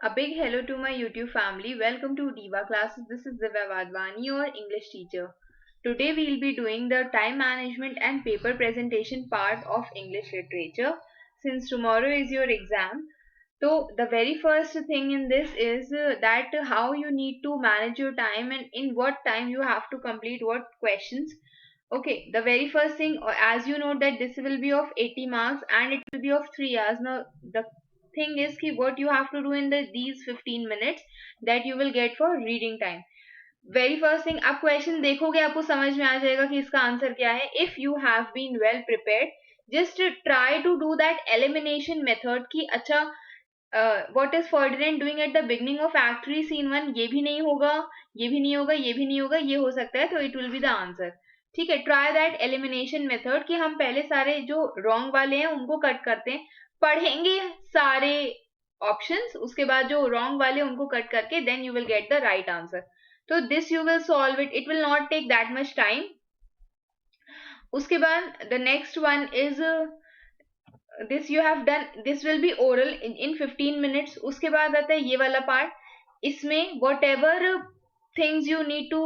A big hello to my YouTube family. Welcome to Diva Classes. This is Divya Vadvani, your English teacher. Today we'll be doing the time management and paper presentation part of English literature. Since tomorrow is your exam, so the very first thing in this is that how you need to manage your time and in what time you have to complete what questions. Okay, the very first thing, as you know that this will be of 80 marks and it will be of 3 hours. Now, the thing is ki what you have to do in these 15 minutes that you will get for reading time. Very first thing, आप question देखोगे आपको समझ में आ जाएगा कि इसका answer क्या है. If you have been well prepared, just try to do that elimination method कि अच्छा what is Ferdinand doing at the beginning of act 3 scene 1, ये भी नहीं होगा, ये भी नहीं होगा, ये भी नहीं होगा, ये हो सकता है, तो it will be the answer. ठीक है, ट्राई दैट एलिमिनेशन मेथड कि हम पहले सारे जो रॉन्ग वाले हैं उनको कट करते हैं, पढ़ेंगे सारे ऑप्शंस, उसके बाद जो रॉन्ग वाले उनको कट करके then you will get the right answer. तो this you will solve it, it will not take that much time. उसके बाद the next one is this you have done, this will be oral in 15 minutes. उसके बाद आता है ये वाला part. इसमें whatever things you need to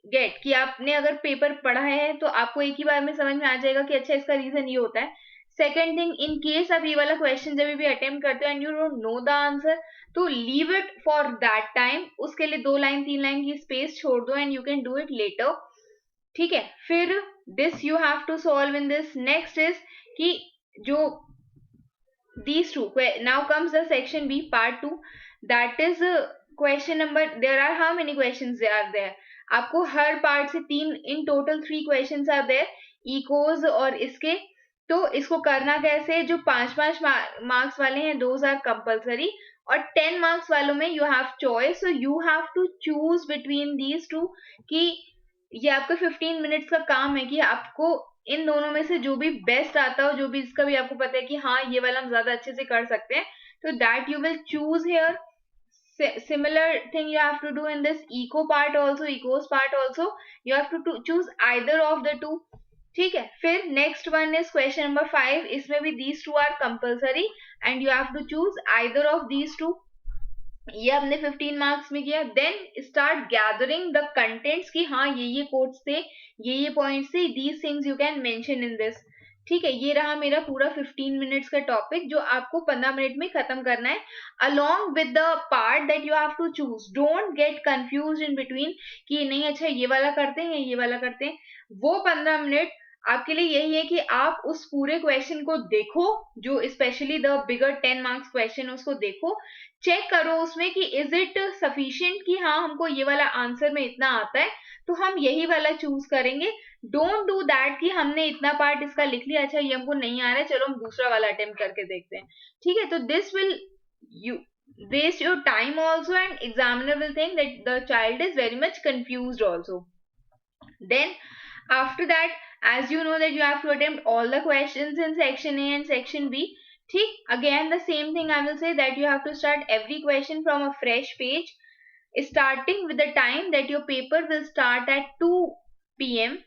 get कि आपने अगर पेपर पढ़ा है तो आपको एक ही बार में समझ में आ जाएगा कि अच्छा इसका रीजन ये होता है. सेकेंड थिंग, इन केस आप ये वाला क्वेश्चन जब भी अटेम्प्ट करते हो and you don't know the answer, तो leave it for that time. उसके लिए 2 लाइन 3 लाइन की स्पेस छोड़ दो and you can do it later. ठीक है, फिर this you have to solve in this. Next is कि जो these two, now comes the section B part 2, that is question number, there are how many questions there are there. आपको हर part से 3, in total 3 questions are there, echoes और इसके. तो इसको करना कैसे, जो 5-5 मार्क्स वाले हैं दोज आर कंपल्सरी, और 10 मार्क्स वालों में you have choice. So you have to choose between these two कि ये आपका 15 मिनट्स का काम है कि आपको इन दोनों में से जो भी बेस्ट आता हो, जो भी इसका भी आपको पता है कि हाँ ये वाला हम ज्यादा अच्छे से कर सकते हैं, तो that you will choose here. Similar thing you have to do in this eco part also, ecos part also, you have to choose either of the two. ठीक है, फिर next one is question number 5. इसमें भी these two are compulsory and you have to choose either of these two. ये हमने 15 marks में किया. Then start gathering the contents कि हाँ ये कोट्स थे, ये पॉइंट्स थे, these things you can mention in this. ठीक है, ये रहा मेरा पूरा 15 मिनट्स का टॉपिक जो आपको 15 मिनट में खत्म करना है, along with the part that you have to choose. Don't get confused in between कि नहीं अच्छा ये वाला करते हैं, ये वाला करते हैं. वो 15 मिनट आपके लिए यही है कि आप उस पूरे क्वेश्चन को देखो, जो specially the bigger 10 marks question उसको देखो, चेक करो उसमें कि इज इट सफिशिएंट कि हाँ हमको ये वाला आंसर में इतना आता है तो हम यही वाला चूज करेंगे. डोंट डू दैट कि हमने इतना पार्ट इसका लिख लिया, अच्छा ये हमको नहीं आ रहा है, चलो हम दूसरा वाला अटेम्प्ट करके देखते हैं. ठीक है, तो this will you waste your time also and examiner will think that the child is very much confused also. Then after that, as you know that you have to attempt all the questions in section A and section B. ठीक, again the same thing I will say that you have to start every question from a fresh page, starting with the time that your paper will start at 2 PM.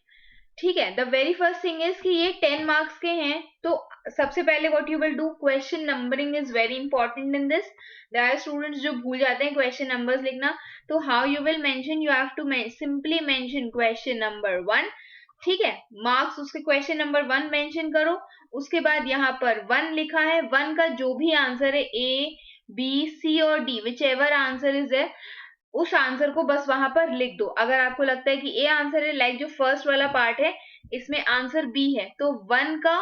ठीक है, the very first thing is कि ये 10 marks के हैं, तो सबसे पहले what you will do, question numbering is very important in this. There are students जो भूल जाते हैं क्वेश्चन नंबर्स लिखना, तो how you will mention, you have to simply mention question number 1. ठीक है, मार्क्स उसके क्वेश्चन नंबर 1 मेंशन करो. उसके बाद यहाँ पर 1 लिखा है, 1 का जो भी आंसर है A, B, C और D, whichever answer is there, उस आंसर को बस वहां पर लिख दो. अगर आपको लगता है कि ए आंसर है, लाइक जो फर्स्ट वाला पार्ट है इसमें आंसर बी है, तो 1 का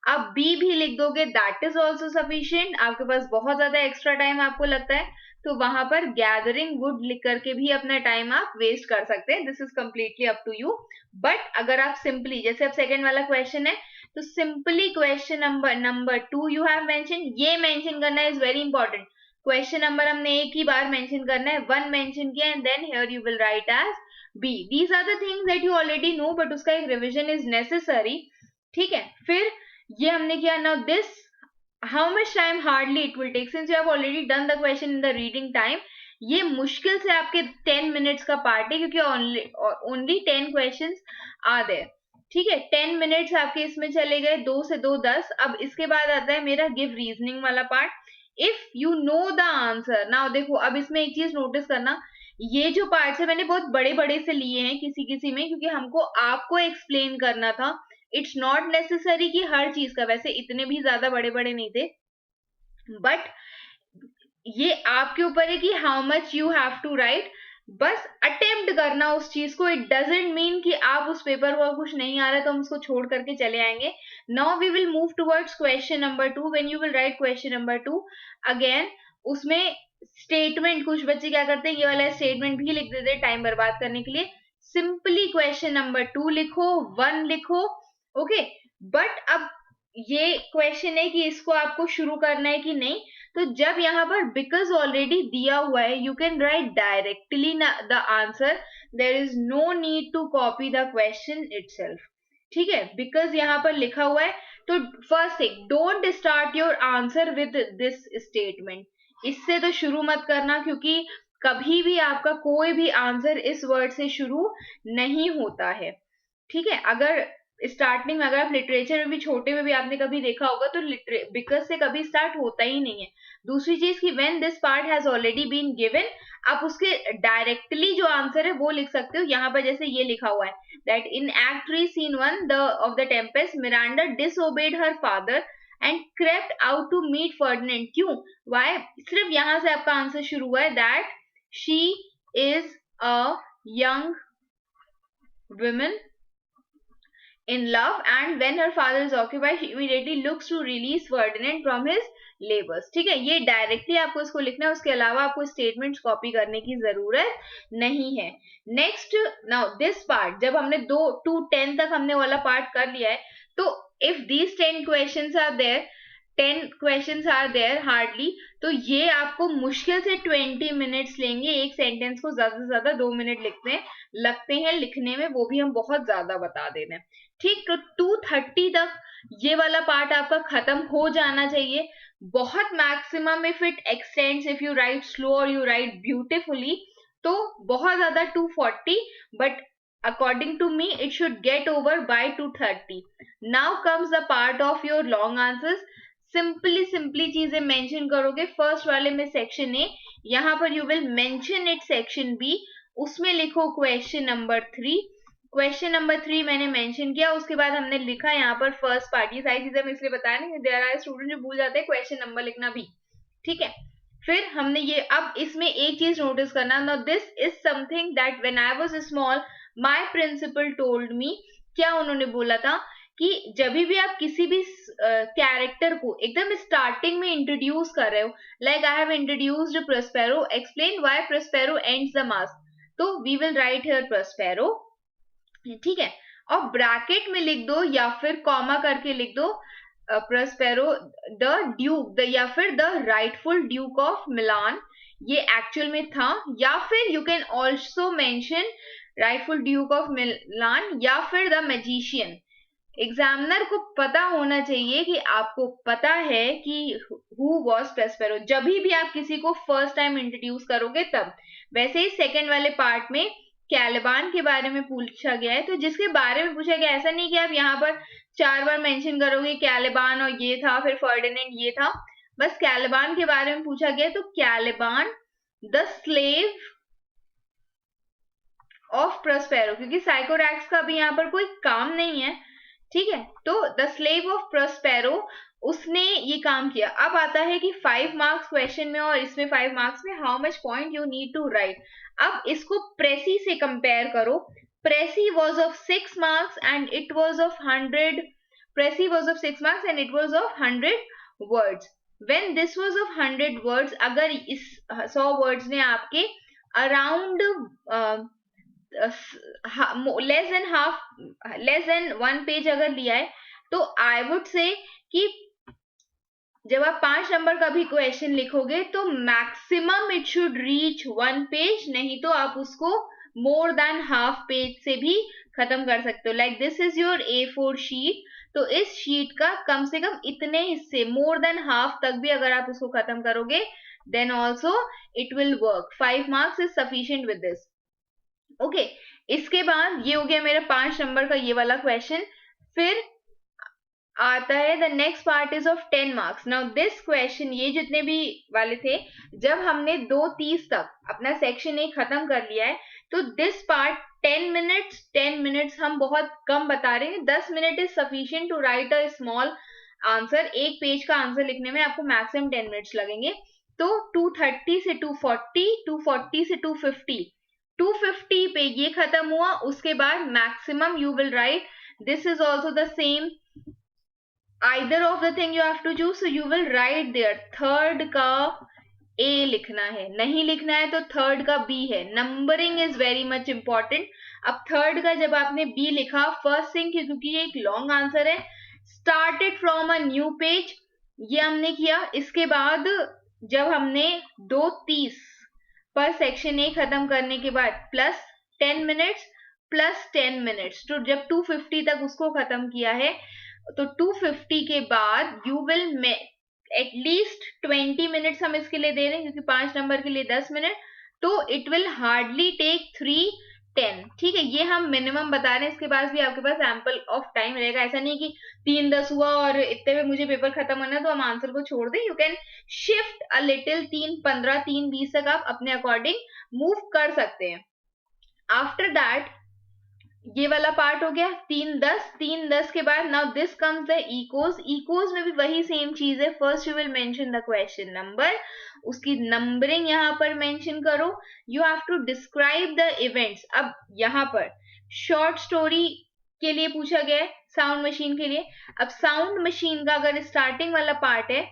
आप बी भी लिख दोगे, दैट इज ऑल्सो सफिशियंट. आपके पास बहुत ज्यादा एक्स्ट्रा टाइम आपको लगता है तो वहां पर गैदरिंग वुड लिख करके भी अपना टाइम आप वेस्ट कर सकते हैं. This is completely up to you. But अगर आप सिंपली, जैसे अब सेकेंड वाला क्वेश्चन है, तो simply question number 2 you have mention, ये मेंशन करना is very important. Question number हमने एक ही बार मेंशन करना है, 1 मेंशन किया and then here you will write as B. These are the things that you already know, but उसका एक revision is necessary. ठीक है, फिर ये हमने किया. Now this how much time hardly it will take, since you have already done the question in the reading time. ये मुश्किल से आपके 10 मिनट्स का पार्ट है क्योंकि ओनली 10 क्वेश्चंस आर देयर. ठीक है, 10 मिनट्स आपके इसमें चले गए, 2 से 2 10. अब इसके बाद आता है मेरा गिव रीजनिंग वाला part. If you know the answer. Now देखो, अब इसमें एक चीज नोटिस करना, ये जो पार्ट्स है मैंने बहुत बड़े बड़े से लिए हैं किसी किसी में, क्योंकि हमको आपको एक्सप्लेन करना था। इट्स नॉट नेसेसरी कि हर चीज का, वैसे इतने भी ज्यादा बड़े बड़े नहीं थे, बट ये आपके ऊपर है कि how much you have to write. बस अटेम्प्ट करना उस चीज को। इट डजेंट मीन कि आप उस पेपर को कुछ नहीं आ रहा है तो हम उसको छोड़ करके चले आएंगे। Now we will move towards question number 2। When you will write question number 2, again उसमें स्टेटमेंट, कुछ बच्चे क्या करते हैं, ये वाला स्टेटमेंट भी लिख देते हैं टाइम बर्बाद करने के लिए। सिंपली क्वेश्चन नंबर 2 लिखो, 1 लिखो, ओके। बट अब ये क्वेश्चन है कि इसको आपको शुरू करना है कि नहीं। तो जब यहाँ पर बिकॉज ऑलरेडी दिया हुआ है, you can write directly the answer. There is no need to copy the question itself, ठीक है। बिकॉज यहाँ पर लिखा हुआ है, तो first thing, don't start your answer with this statement. इससे तो शुरू मत करना, क्योंकि कभी भी आपका कोई भी आंसर इस वर्ड से शुरू नहीं होता है, ठीक है। अगर स्टार्टिंग में, अगर आप लिटरेचर में भी, छोटे में भी आपने कभी देखा होगा, तो बिकॉज से कभी स्टार्ट होता ही नहीं है। दूसरी चीज कि when this part has already been given, आप उसके डायरेक्टली जो आंसर है वो लिख सकते हो। यहाँ पर जैसे ये लिखा हुआ है that in act 3 scene 1 the of the Tempest, Miranda disobeyed her father and crept out to meet Ferdinand. क्यों, वाई, सिर्फ यहां से आपका आंसर शुरू हुआ है that she is a young woman in love, and when her father is occupied she immediately looks to release Ferdinand from his labors। ठीक है, ये डायरेक्टली आपको इसको लिखना है, उसके अलावा आपको स्टेटमेंट्स कॉपी करने की जरूरत नहीं है। नेक्स्ट, नाउ दिस पार्ट, जब हमने 2 to 10 तक हमने वाला पार्ट कर लिया है, तो if these 10 questions are there, 10 questions are there hardly, तो ये आपको मुश्किल से 20 मिनट्स लेंगे। एक सेंटेंस को ज्यादा से ज्यादा 2 मिनट लगते हैं लिखने में, वो भी हम बहुत ज्यादा बता दे रहे हैं, ठीक। तो 2:30 तक ये वाला पार्ट आपका खत्म हो जाना चाहिए। बहुत maximum if it extends, if you right slow और यू राइट ब्यूटिफुली, तो बहुत ज्यादा 2:40, but according to me it should get over by 2:30। now comes the part of your long answers। Simply चीजें मेंशन करोगे। फर्स्ट वाले में section A, यहाँ पर you will mention it section B, उसमें लिखो क्वेश्चन नंबर 3। क्वेश्चन नंबर 3 मैंने mention किया, उसके बाद हमने लिखा यहाँ पर फर्स्ट पार्ट। ये सारी चीजें हम इसलिए बताया नहीं, देयर आर स्टूडेंट जो भूल जाते हैं क्वेश्चन नंबर लिखना भी, ठीक है। फिर हमने ये, अब इसमें एक चीज नोटिस करना, now this is something that when I was small my principal told me. क्या उन्होंने बोला था कि जब भी आप किसी भी कैरेक्टर को एकदम स्टार्टिंग में इंट्रोड्यूस कर रहे हो, like I have introduced Prospero, explain why Prospero ends the masque, तो we will write here Prospero, ठीक है। और ब्रैकेट में लिख दो या फिर कॉमा करके लिख दो प्रोस्पेरो द ड्यूक, या फिर the rightful Duke of Milan, ये एक्चुअल में था। या फिर you can also mention rightful Duke of Milan, या फिर द मैजिशियन। एग्जामिनर को पता होना चाहिए कि आपको पता है कि हु वॉज प्रोस्पेरो, जब भी आप किसी को फर्स्ट टाइम इंट्रोड्यूस करोगे तब। वैसे ही सेकेंड वाले पार्ट में कैलिबान के बारे में पूछा गया है, तो जिसके बारे में पूछा गया, ऐसा नहीं कि आप यहाँ पर 4 बार मेंशन करोगे कैलिबान और ये था, फिर फर्डिनेंड ये था, बस कैलिबान के बारे में पूछा गया। तो कैलिबान द स्लेव ऑफ प्रोस्पेरो, क्योंकि साइकोरैक्स का भी यहाँ पर कोई काम नहीं है, ठीक है। तो द स्लेव ऑफ प्रोस्पेरो, उसने ये काम किया। अब आता है कि 5 मार्क्स क्वेश्चन में और इसमें 5 मार्क्स में how much point you need to write. अब इसको प्रेसी से कंपेयर करो। Precis was of 6 marks and it was of 100, precis was of 6 marks and it was of 100 words. When this was of 100 words, अगर इस 100 words ने आपके around less than 1 page अगर लिया है, तो आई वुड से कि जब आप 5 नंबर का भी क्वेश्चन लिखोगे तो maximum it should reach 1 page, नहीं तो आप उसको मोर देन हाफ पेज से भी खत्म कर सकते हो। Like this is your A4 sheet, तो इस शीट का कम से कम इतने हिस्से, मोर देन हाफ तक भी अगर आप उसको खत्म करोगे, then also it will work. 5 marks is sufficient with this, okay. इसके बाद ये हो गया मेरा 5 नंबर का ये वाला क्वेश्चन। फिर आता है the next part is of 10 marks. Now this question, ये जितने भी वाले थे, जब हमने 2:30 तक अपना सेक्शन 1 खत्म कर लिया है, तो दिस पार्ट 10 मिनट्स हम बहुत कम बता रहे हैं. 10 minute is sufficient to write a small answer. एक पेज का आंसर लिखने में आपको मैक्सिमम 10 मिनट्स लगेंगे. तो 2:30 से 2:40, 2:40 से 2:50, 2:50 पे ये खत्म हुआ. उसके बाद maximum you will right. This is also the same. either of the thing you have to choose, so you will write there. Third का A लिखना है, नहीं लिखना है तो थर्ड का B है. Numbering is very much important. अब थर्ड का जब आपने B लिखा, फर्स्ट थिंग, क्योंकि ये एक लॉन्ग आंसर है, started from a new page, ये हमने किया. इसके बाद जब हमने 2:30 पर सेक्शन A खत्म करने के बाद प्लस 10 मिनट्स प्लस 10 मिनट्स, तो जब 2:50 तक उसको खत्म किया है, तो 2:50 के बाद यू विल एटलीस्ट 20 मिनट्स हम इसके लिए दे रहे हैं, क्योंकि 5 नंबर के लिए 10 मिनट, तो इट विल हार्डली टेक 3:10. ठीक है, ये हम मिनिमम बता रहे हैं. इसके बाद भी आपके पास एम्पल ऑफ टाइम रहेगा. ऐसा नहीं कि 3:10 हुआ और इतने में मुझे पेपर खत्म होना है तो हम आंसर को छोड़ दें. You can shift a little. 3:15, 3:20 तक आप अपने अकॉर्डिंग मूव कर सकते हैं. आफ्टर दैट ये वाला पार्ट हो गया. 3:10, 3:10 के बाद now this comes the echoes. Echoes में भी वही सेम चीज है. First you will mention the question number, उसकी नंबरिंग यहाँ पर मेंशन करो. You have to describe the events. अब यहाँ पर शॉर्ट स्टोरी के लिए पूछा गया है, साउंड मशीन के लिए. अब साउंड मशीन का अगर स्टार्टिंग वाला पार्ट है,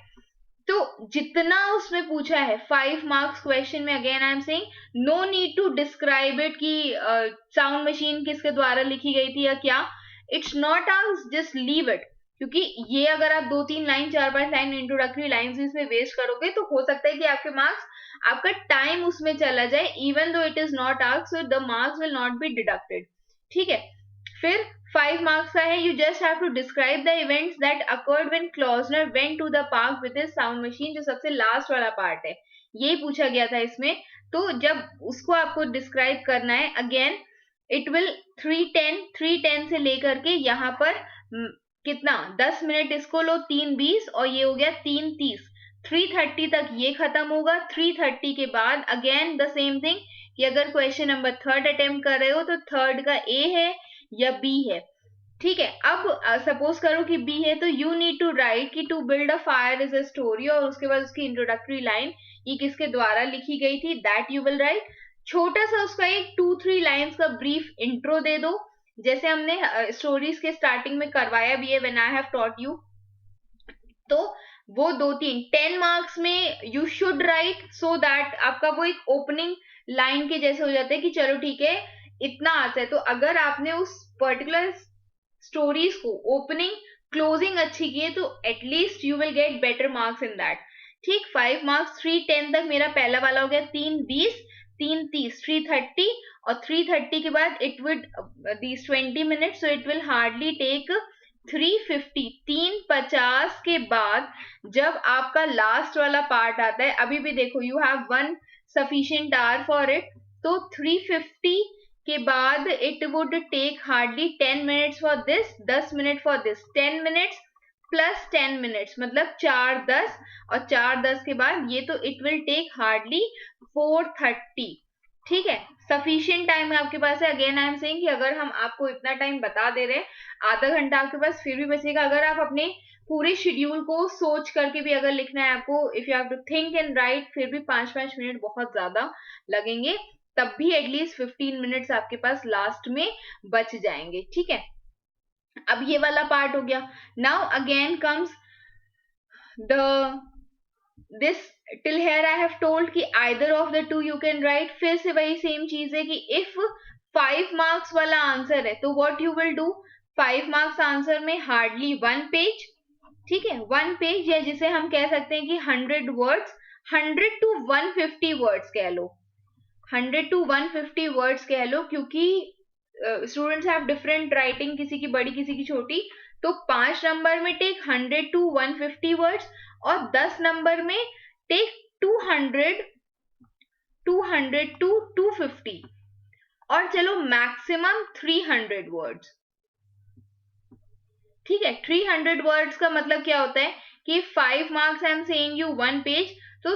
तो जितना उसमें पूछा है 5 मार्क्स क्वेश्चन में, again I am saying no need to describe it कि साउंड मशीन किसके द्वारा लिखी गई थी या क्या. It's not asked, just leave it. क्योंकि ये अगर आप 2-3 लाइन, 4-5 लाइन इंट्रोडक्टरी लाइंस इसमें वेस्ट करोगे, तो हो सकता है कि आपके मार्क्स, आपका टाइम उसमें चला जाए. Even though it is not asked, so the marks will not be deducted. ठीक है. फिर 5 मार्क्स का है. You just have to describe the events that occurred when Klausner went to the park with his sound machine. जो सबसे last वाला part है, यही पूछा गया था इसमें. तो जब उसको आपको डिस्क्राइब करना है, अगेन इट विल 3:10 से लेकर के यहाँ पर कितना 10 मिनट इसको लो, 3:20, और ये हो गया 3:30. 3:30 तक ये खत्म होगा. 3:30 के बाद अगेन द सेम थिंग, कि अगर क्वेश्चन नंबर थर्ड अटेम्प्ट कर रहे हो तो थर्ड का ए है या बी है. ठीक है. अब सपोज करो कि बी है, तो यू नीड टू राइट कि to build a fire is a story, और उसके बाद उसकी इंट्रोडक्टरी लाइन ये किसके द्वारा लिखी गई थी, दैट यू विल राइट. छोटा सा उसका एक 2-3 लाइंस का ब्रीफ इंट्रो दे दो, जैसे हमने स्टोरीज के स्टार्टिंग में करवाया भी है, when I have taught you. तो वो 2-3 10 मार्क्स में you should write, so that आपका वो एक ओपनिंग लाइन के जैसे हो जाता है कि चलो ठीक है, इतना आता है. तो अगर आपने उस पर्टिकुलर स्टोरीज को ओपनिंग क्लोजिंग अच्छी की है, तो at least you will get better marks in that. ठीक. 5 मार्क्स. 3:10 तक मेरा पहला वाला हो गया. 3:20, 3:30, 3:30, और 3:30 के बाद it with these 20 minutes, so it will hardly take 3:50. 3:50 के बाद जब आपका लास्ट वाला पार्ट आता है, अभी भी देखो you have one sufficient hour for it, तो 3:50 के बाद it would take hardly 10 minutes for this, 10 minute for this. 10 minutes plus 10 minutes मतलब 4:10, और 4:10 के बाद ये, तो इट विल टेक हार्डली 4:30. ठीक है. सफिशिएंट टाइम आपके पास है. अगेन आई एम सेइंग कि अगर हम आपको इतना टाइम बता दे रहे हैं, आधा घंटा आपके पास फिर भी बचेगा. अगर आप अपने पूरे शेड्यूल को सोच करके भी अगर लिखना है आपको, if you have to think and write, फिर भी 5-5 मिनट बहुत ज्यादा लगेंगे. तब भी एटलीस्ट 15 मिनट्स आपके पास लास्ट में बच जाएंगे. ठीक है. अब ये वाला पार्ट हो गया. Now again comes the this. Till here I have told कि either of the two you can write. फिर से वही सेम चीज है कि इफ 5 मार्क्स वाला आंसर है, तो what you will do, 5 marks answer में हार्डली 1 पेज. ठीक है. 1 पेज, या जिसे हम कह सकते हैं कि 100 वर्ड्स, 100 to 150 वर्ड्स कह लो, 100 to 150 वर्ड्स कह लो, क्योंकि स्टूडेंट्स हैव डिफरेंट राइटिंग, किसी की बड़ी किसी की छोटी. तो 5 नंबर में टेक 100 to 150 वर्ड्स, और 10 नंबर में टेक 200 to 250, और चलो मैक्सिमम 300 वर्ड्स. ठीक है, 300 वर्ड्स का मतलब क्या होता है कि 5 marks I am saying you 1 page, तो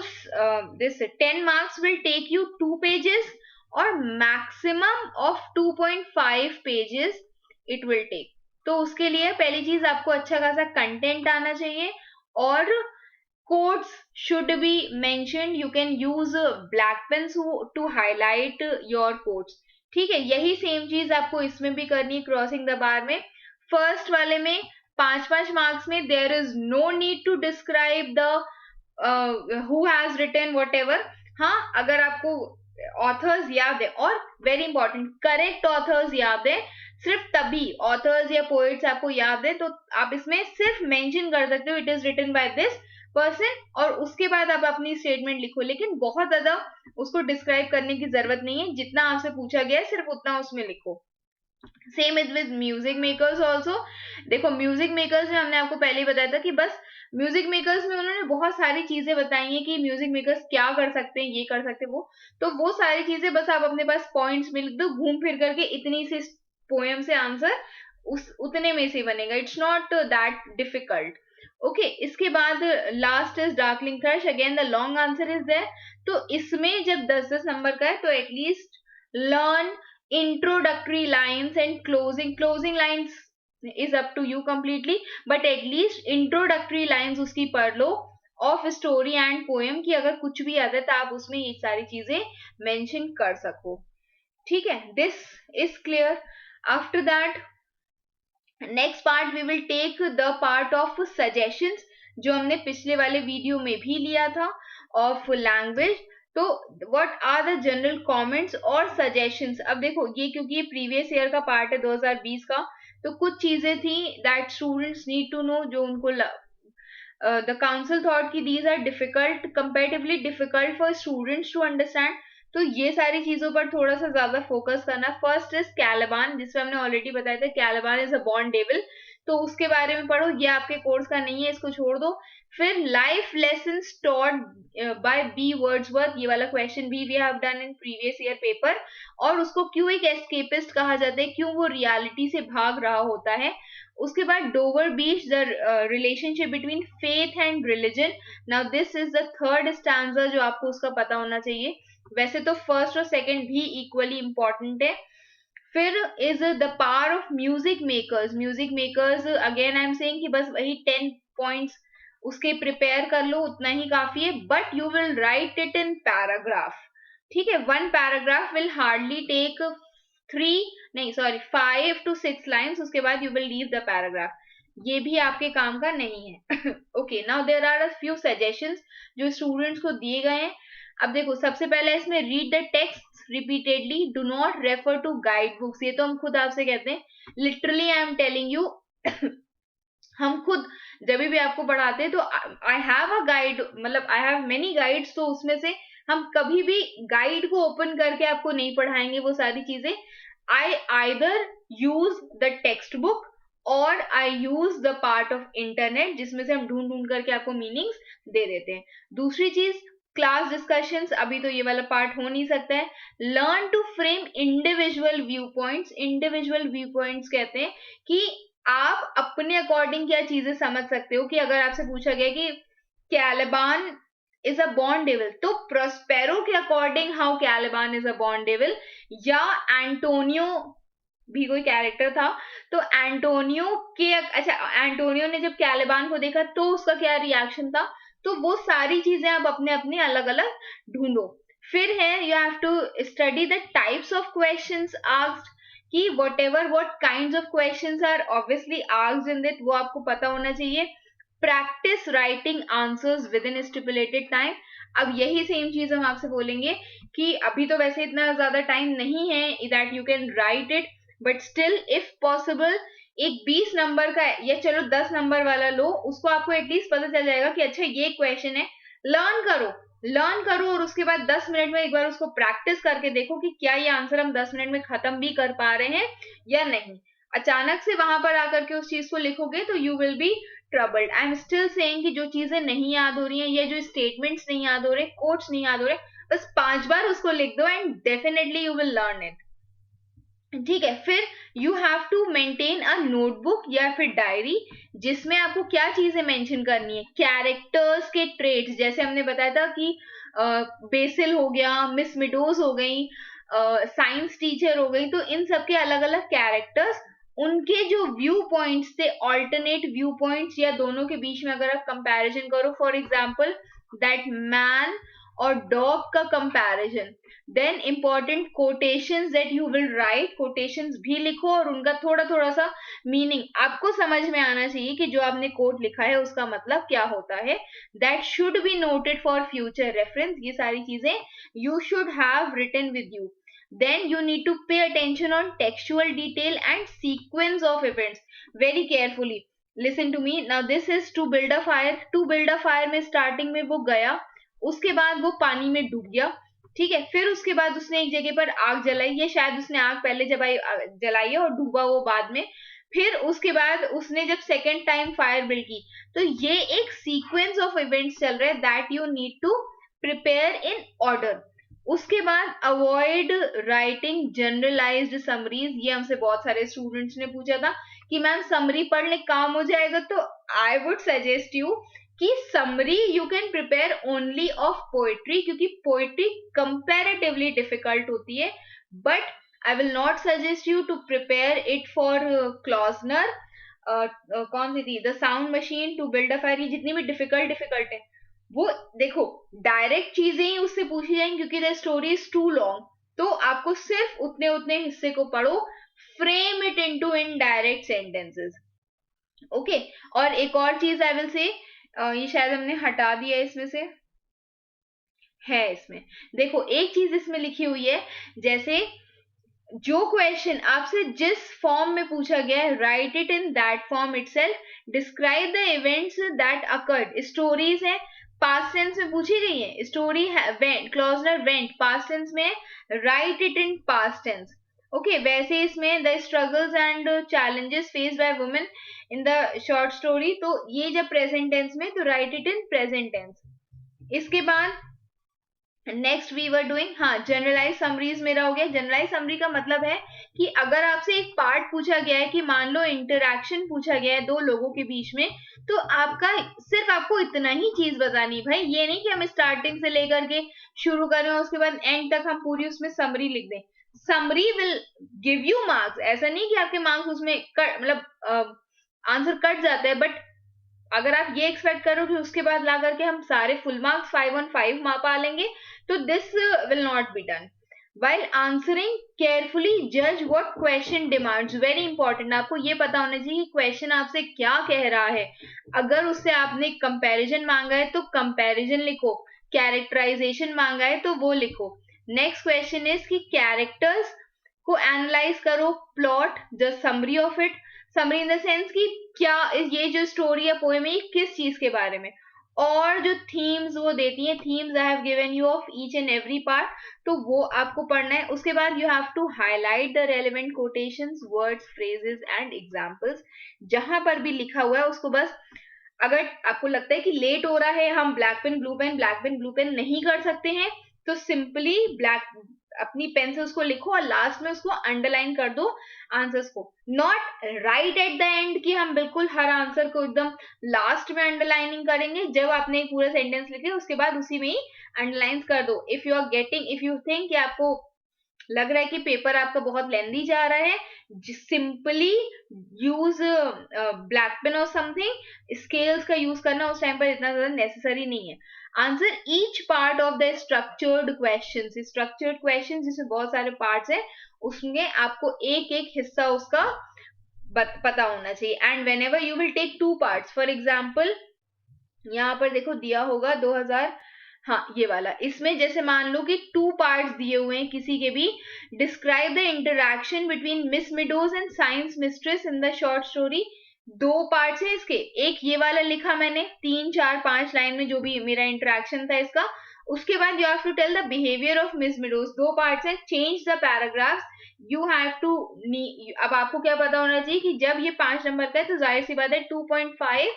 this 10 marks will take you 2 pages और maximum of 2.5 pages it will take. तो उसके लिए पहली चीज आपको अच्छा खासा कंटेंट आना चाहिए और quotes should be mentioned. You can use black pens to highlight your quotes. ठीक है, यही सेम चीज आपको इसमें भी करनी है क्रॉसिंग द बार में। फर्स्ट वाले में 5-5 मार्क्स में there is no need to describe the who has written whatever. हाँ, अगर आपको ऑथर्स याद है और वेरी इंपॉर्टेंट करेक्ट ऑथर्स याद है, सिर्फ तभी ऑथर्स या पोएट्स आपको याद है तो आप इसमें सिर्फ मेंशन कर सकते हो it is written by this person और उसके बाद आप अपनी स्टेटमेंट लिखो, लेकिन बहुत ज्यादा उसको डिस्क्राइब करने की जरूरत नहीं है, जितना आपसे पूछा गया है सिर्फ उतना उसमें लिखो। Same is with music makers also. देखो म्यूजिक मेकर्स में हमने आपको पहले ही बताया था कि बस म्यूजिक मेकर्स में उन्होंने बहुत सारी चीजें बताई हैं कि म्यूजिक मेकर्स क्या कर सकते हैं, ये कर सकते हैं वो, तो वो सारी चीजें बस आप अपने पास पॉइंट्स में लिख दो, घूम फिर करके इतनी सी पोएम से आंसर उस उतने में से बनेगा, it's not that difficult. Okay, इसके बाद last is darkling thrush, again the long answer is there. तो इसमें जब 10-10 नंबर का है तो at least learn introductory lines and closing lines is up to you completely, but at least introductory lines उसकी पढ़ लो of story and poem की, अगर कुछ भी आता है तो आप उसमें ये सारी चीजें मेंशन कर सको। ठीक है, this is clear. After that next part we will take the part of suggestions जो हमने पिछले वाले वीडियो में भी लिया था of language। तो what are the general comments और सजेशंस। अब देखो ये क्योंकि ये प्रीवियस ईयर का पार्ट है 2020 का, तो कुछ चीजें थी that students need to know जो उनको द काउंसिल थॉट की these are difficult, comparatively difficult for students to understand, तो ये सारी चीजों पर थोड़ा सा ज्यादा फोकस करना। फर्स्ट इज कैलाबान, जिसमें हमने ऑलरेडी बताया था कैलाबान इज अ बॉर्न डेविल, तो उसके बारे में पढ़ो, ये आपके कोर्स का नहीं है, इसको छोड़ दो। फिर life lesson taught by B Wordsworth, ये वाला क्वेश्चन भी we have done in previous year paper, और उसको क्यों एक एस्केपिस्ट कहा जाता है, क्यों वो रियलिटी से भाग रहा होता है। उसके बाद Dover beach, the relationship between faith and religion, now this is the third stanza जो आपको उसका पता होना चाहिए, वैसे तो फर्स्ट और सेकंड भी इक्वली इंपॉर्टेंट है। फिर is the power of music makers, music makers again I am saying कि बस वही 10 पॉइंट्स उसके प्रिपेयर कर लो, उतना ही काफी है, but you will write it in paragraph. ठीक है, 1 paragraph will hardly take 5 to 6 lines, उसके बाद you will leave the paragraph, ये भी आपके काम का नहीं है। Okay, now there are a few suggestions जो स्टूडेंट्स को दिए गए हैं। अब देखो सबसे पहले इसमें read the text repeatedly, do not refer to guide books, ये तो हम खुद आपसे कहते हैं, literally I am telling you. हम खुद जब भी आपको पढ़ाते हैं तो आई हैव अ गाइड, मतलब आई हैव मेनी गाइड्स, तो उसमें से हम कभी भी गाइड को ओपन करके आपको नहीं पढ़ाएंगे वो सारी चीजें। I either use the text book और I use the part of internet जिसमें से हम ढूंढ ढूंढ करके आपको मीनिंग्स दे देते हैं। दूसरी चीज क्लास डिस्कशंस, अभी तो ये वाला पार्ट हो नहीं सकता है। Learn to frame individual view points, individual view points कहते हैं कि आप अपने अकॉर्डिंग क्या चीजें समझ सकते हो, कि अगर आपसे पूछा गया कि Caliban is a born devil, तो प्रोस्पेरो के according how Caliban is a born devil, या एंटोनियो भी कोई कैरेक्टर था तो एंटोनियो के, अच्छा एंटोनियो ने जब कैलाबान को देखा तो उसका क्या रिएक्शन था, तो वो सारी चीजें आप अपने अपने अलग अलग ढूंढो। फिर है you have to study the types of questions asked, कि what kinds of questions are obviously asked in it, वो आपको पता होना चाहिए। Practice writing answers with in stipulated time, अब यही सेम चीज हम आपसे बोलेंगे कि अभी तो वैसे इतना ज्यादा टाइम नहीं है that you can right it, but still if possible एक 20 नंबर का या चलो 10 नंबर वाला लो, उसको आपको एटलीस्ट पता चल जाएगा कि अच्छा ये क्वेश्चन है, लर्न करो और उसके बाद 10 मिनट में एक बार उसको प्रैक्टिस करके देखो कि क्या ये आंसर हम 10 मिनट में खत्म भी कर पा रहे हैं या नहीं। अचानक से वहां पर आकर के उस चीज को लिखोगे तो you will be troubled. I am still saying कि जो चीजें नहीं याद हो रही हैं या जो स्टेटमेंट्स नहीं याद हो रहे, कोट्स नहीं याद हो रहे, बस 5 बार उसको लिख दो and definitely you will learn it. ठीक है, फिर you have to maintain a notebook या फिर डायरी, जिसमें आपको क्या चीजें मेंशन करनी है, कैरेक्टर्स के ट्रेट्स, जैसे हमने बताया था कि बेसिल हो गया, मिस मिडोज हो गई, साइंस टीचर हो गई, तो इन सब के अलग अलग कैरेक्टर्स, उनके जो व्यू पॉइंट्स थे, ऑल्टरनेट व्यू पॉइंट्स, या दोनों के बीच में अगर आप कंपैरिजन करो, फॉर एग्जांपल दैट मैन और डॉग का comparison, then important quotations that you will write, quotations भी लिखो और उनका थोड़ा थोड़ा सा मीनिंग आपको समझ में आना चाहिए कि जो आपने कोट लिखा है उसका मतलब क्या होता है, that should be noted for future reference, ये सारी चीजें you should have written with you. Then you need to pay attention on textual detail and sequence of events very carefully. Listen to me now, this is to build a fire. To build a fire में starting में वो गया, उसके बाद वो पानी में डूब गया, ठीक है, फिर उसके बाद उसने एक जगह पर आग जलाई है, शायद उसने आग पहले जलाई है और डूबा वो बाद में, फिर उसके बाद उसने जब सेकेंड टाइम फायर बिल्ड की, तो ये एक सीक्वेंस ऑफ इवेंट्स चल रहे हैं that you need to prepare in order. उसके बाद अवॉइड राइटिंग जनरलाइज्ड समरीज, ये हमसे बहुत सारे स्टूडेंट्स ने पूछा था कि मैम समरी पढ़ने काम हो जाएगा, तो आई वुड सजेस्ट यू कि summary you can prepare only of poetry, क्योंकि पोएट्री कंपैरेटिवली डिफिकल्ट होती है, but I will not suggest you to prepare it for Klausner, कौन सी थी, the sound machine, to build a fire, ये जितनी भी डिफिकल्ट है वो देखो डायरेक्ट चीजें ही उससे पूछी जाएंगी, क्योंकि the story is too long, तो आपको सिर्फ उतने उतने हिस्से को पढ़ो, frame it into indirect sentences. Okay, और एक और चीज आई विल से, ये शायद हमने हटा दिया इसमें से, है इसमें, देखो एक चीज इसमें लिखी हुई है, जैसे जो क्वेश्चन आपसे जिस फॉर्म में पूछा गया है, write it in that form itself, describe the events that occurred, stories है, पास्ट टेंस में पूछी गई है, स्टोरी है वेंट, क्लॉजनर वेंट, पास्ट टेंस में, write it in past tense. Okay, वैसे इसमें the struggles and challenges face by women in the short story, तो ये जब प्रेजेंट टेंस में, तो write it in present tense. इसके बाद नेक्स्ट वी वर डूइंग, हाँ जनरलाइज समरीज मेरा हो गया. जनरलाइज समरी का मतलब है कि अगर आपसे एक पार्ट पूछा गया है, कि मान लो इंटरैक्शन पूछा गया है दो लोगों के बीच में, तो आपका सिर्फ आपको इतना ही चीज बतानी भाई, ये नहीं कि हम स्टार्टिंग से लेकर के शुरू करें और उसके बाद एंड तक हम पूरी उसमें समरी लिख दें. Summary will give you marks, ऐसा नहीं कि आपके मार्क्स उसमें मतलब आंसर कट जाता है, बट अगर आप ये एक्सपेक्ट करो कि उसके बाद ला करके हम सारे फुल मार्क्स 5 on 5 पा लेंगे, तो this will not be done. while answering carefully judge what question demands, very important, आपको ये पता होना चाहिए कि क्वेश्चन आपसे क्या कह रहा है. अगर उससे आपने कंपैरिजन मांगा है तो कंपैरिजन लिखो, कैरेक्टराइजेशन मांगा है तो वो लिखो. नेक्स्ट क्वेश्चन इज कि कैरेक्टर्स को एनालाइज करो, plot the summary of it, summary in the sense कि क्या ये जो स्टोरी या पोएम है किस चीज के बारे में, और जो थीम्स वो देती है, themes I have given you of each and every part, तो वो आपको पढ़ना है. उसके बाद you have to highlight the relevant quotations, words, phrases and examples, जहां पर भी लिखा हुआ है उसको बस, अगर आपको लगता है कि लेट हो रहा है, हम ब्लैक पेन ब्लू पेन नहीं कर सकते हैं, तो सिंपली ब्लैक अपनी पेन से उसको लिखो और लास्ट में उसको अंडरलाइन कर दो आंसर्स को. Not right at the end कि हम बिल्कुल हर आंसर को एकदम लास्ट में अंडरलाइनिंग करेंगे, जब आपने एक पूरा सेंटेंस लिखे उसके बाद उसी में ही अंडरलाइन कर दो. इफ यू थिंक कि आपको लग रहा है कि पेपर आपका बहुत लेंदी जा रहा है, सिंपली यूज ब्लैक पेन और समथिंग, स्केल्स का यूज करना उस टाइम पर इतना ज्यादा नेसेसरी नहीं है. Answer each part of the structured question जिसमें बहुत सारे पार्ट्स है, उसमें आपको एक एक हिस्सा उसका पता होना चाहिए. And whenever you will take 2 parts, for example यहाँ पर देखो दिया होगा 2000, हाँ ये वाला, इसमें जैसे मान लो कि 2 पार्ट्स दिए हुए हैं किसी के भी, describe the interaction between miss meadows and science mistress in the short story. 2 parts है इसके, एक ये वाला लिखा मैंने 3 4 5 लाइन में जो भी मेरा इंटरैक्शन था इसका. उसके बाद you have to tell the behaviour of Miss Meadows, 2 parts है, change the paragraphs, you have to. अब आपको क्या पता होना चाहिए कि जब ये 5 नंबर का है तो जाहिर सी बात है 2.5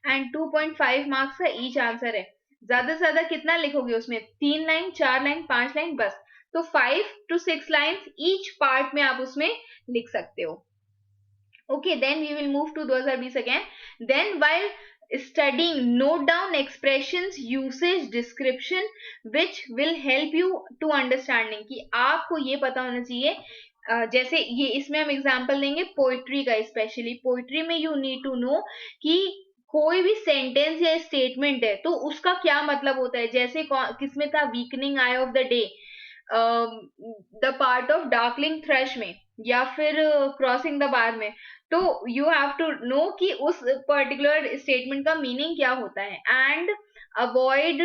एंड 2.5 मार्क्स का ईच आंसर है. ज्यादा से ज्यादा कितना लिखोगे उसमें, 3 लाइन 4 लाइन 5 लाइन बस. तो 5 to 6 लाइन्स ईच पार्ट में आप उसमें लिख सकते हो. Okay, then we will move to 2020 again. Then while studying, note down expressions, usage, description which will help you to understanding. कि आपको ये पता होना चाहिए. जैसे ये इसमें हम एग्जांपल लेंगे पोइट्री का. स्पेशली पोइट्री में यू नीड टू नो कि कोई भी सेंटेंस या स्टेटमेंट है तो उसका क्या मतलब होता है. जैसे किसमें था, weakening I of the day, the part of darkling thrust में, या फिर क्रॉसिंग द बार में. तो यू हैव टू नो कि उस पर्टिकुलर स्टेटमेंट का मीनिंग क्या होता है. And avoid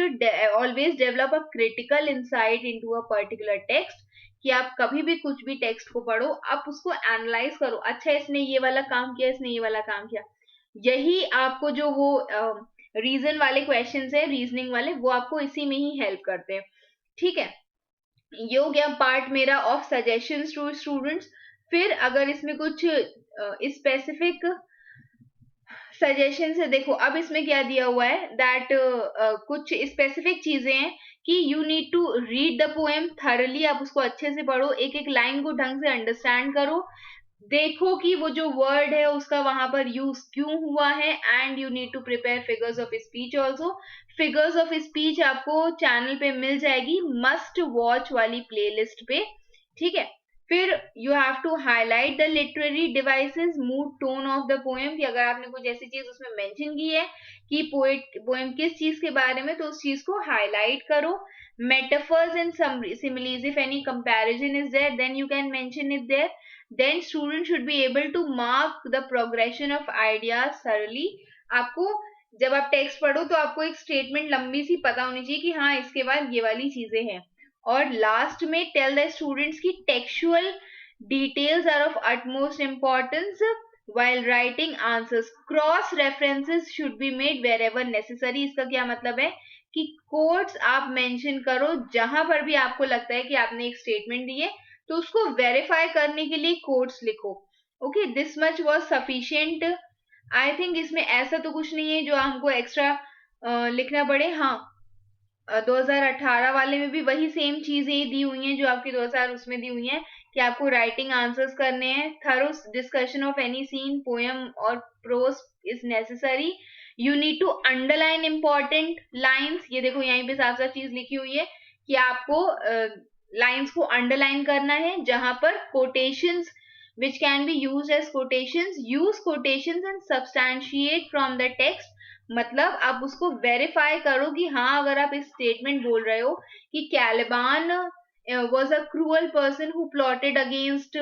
always develop a critical insight into a particular text. कि आप कभी भी कुछ भी टेक्स्ट को पढ़ो, आप उसको एनालाइज करो. अच्छा, इसने ये वाला काम किया, इसने ये वाला काम किया. यही आपको जो वो रीजन वाले क्वेश्चंस है, रीजनिंग वाले, वो आपको इसी में ही हेल्प करते हैं. ठीक है, ये हो गया पार्ट मेरा ऑफ सजेशंस टू स्टूडेंट्स. फिर अगर इसमें कुछ स्पेसिफिक सजेशन है, देखो अब इसमें क्या दिया हुआ है दैट कुछ स्पेसिफिक चीजें हैं कि you need to read the poem thoroughly. आप उसको अच्छे से पढ़ो, एक एक लाइन को ढंग से अंडरस्टैंड करो, देखो कि वो जो वर्ड है उसका वहां पर यूज क्यों हुआ है. And you need to prepare figures of speech also. Figures of speech आपको चैनल पे मिल जाएगी मस्ट वॉच वाली प्लेलिस्ट पे. ठीक है, फिर you have to highlight the literary devices, mood, tone of the poem. कि अगर आपने कुछ ऐसी चीज उसमें मेंशन की है कि पोएम किस चीज के बारे में, तो उस चीज को हाईलाइट करो. Metaphors and similes, if any comparison is there then you can mention it there. Then student should be able to mark the progression of ideas thoroughly. आपको जब आप टेक्स्ट पढ़ो तो आपको एक स्टेटमेंट लंबी सी पता होनी चाहिए कि हाँ इसके बाद ये वाली चीजें हैं. और लास्ट में टेल द स्टूडेंट्स की textual details are of utmost importance while writing answers. Cross references should be made wherever necessary. इसका क्या मतलब है कि कोट्स आप मेंशन करो जहां पर भी आपको लगता है कि आपने एक स्टेटमेंट दी है तो उसको वेरीफाई करने के लिए कोट्स लिखो. Okay, this much was sufficient. I think इसमें ऐसा तो कुछ नहीं है जो हमको एक्स्ट्रा लिखना पड़े. हाँ, 2018 वाले में भी वही सेम चीजें दी हुई हैं जो आपके 2000 उसमें दी हुई हैं कि आपको राइटिंग आंसर्स करने हैं. Thorough discussion of any scene, poem और prose is necessary. You need to underline important lines. ये देखो यहीं पे साफ साफ चीज लिखी हुई है कि आपको लाइन्स को अंडरलाइन करना है. जहां पर quotations which can be used as quotations, use quotations and substantiate from the text. मतलब आप उसको वेरीफाई करो कि हाँ अगर आप इस स्टेटमेंट बोल रहे हो कि कैलिबान was a cruel person who plotted against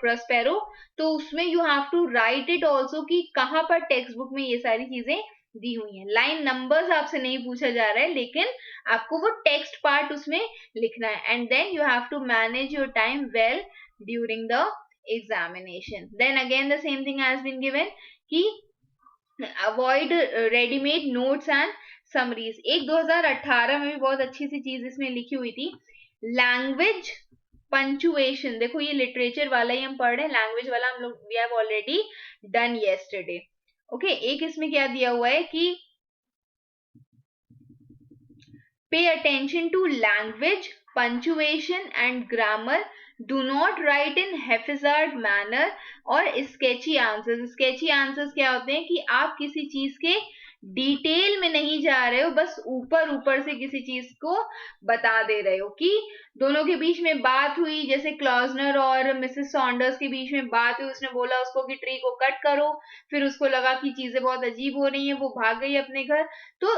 Prospero, तो उसमें you have to write it also कि कहाँ पर टेक्स्ट बुक में ये सारी चीजें दी हुई हैं. लाइन नंबर्स आपसे नहीं पूछा जा रहा है, लेकिन आपको वो टेक्स्ट पार्ट उसमें लिखना है. And then you have to manage your time well during the examination. Then again the same thing has been given कि avoid ready-made notes and summaries. एक 2018 में भी बहुत अच्छी सी चीज इसमें लिखी हुई थी, लैंग्वेज पंचुएशन. देखो ये लिटरेचर वाला ही हम पढ़ रहे हैं, लैंग्वेज वाला हम लोग we have already done yesterday. ओके, एक इसमें क्या दिया हुआ है कि pay attention to language, punctuation and grammar. Do not write in haphazard manner और sketchy answers. Sketchy answers क्या होते हैं कि आप किसी चीज के डिटेल में नहीं जा रहे हो, बस ऊपर ऊपर से किसी चीज को बता दे रहे हो कि दोनों के बीच में बात हुई, जैसे क्लॉजनर और मिसेस सॉन्डर्स के बीच में बात हुई, उसने बोला उसको कि ट्री को कट करो, फिर उसको लगा कि चीजें बहुत अजीब हो रही हैं, वो भाग गई अपने घर. तो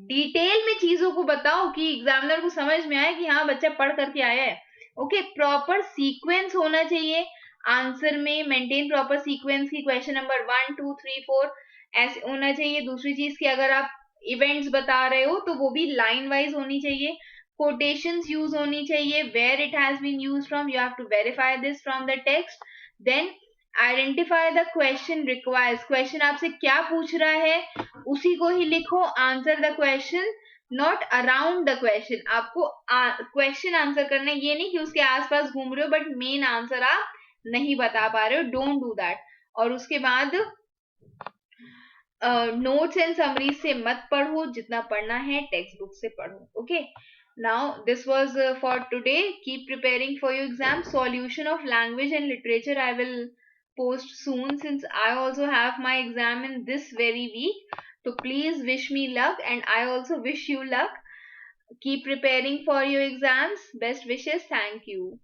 डिटेल में चीजों को बताओ कि एग्जामिनर को समझ में आए कि हाँ बच्चा पढ़ करके आया है. ओके, प्रॉपर सीक्वेंस होना चाहिए आंसर में. मेंटेन प्रॉपर सीक्वेंस की क्वेश्चन नंबर 1 2 3 4 ऐसे होना चाहिए. दूसरी चीज कि अगर आप इवेंट्स बता रहे हो तो वो भी लाइन वाइज होनी चाहिए. कोटेशंस यूज होनी चाहिए, where it has been used from, you have to verify this from the text. Then identify the question requires. Question आपसे क्या पूछ रहा है उसी को ही लिखो. Answer the question not around the question. आपको क्वेश्चन आंसर करना है, ये नहीं कि उसके आसपास घूम रहे हो बट मेन आंसर आप नहीं बता पा रहे हो. Don't do that. और उसके बाद नोट्स एंड समरीज से मत पढ़ो, जितना पढ़ना है टेक्स्ट बुक से पढ़ो. Okay, Now, this was for today. Keep preparing for your exam. Solution of language and literature I will post soon, since I also have my exam in this very week. So please wish me luck, and I also wish you luck. Keep preparing for your exams. Best wishes. Thank you.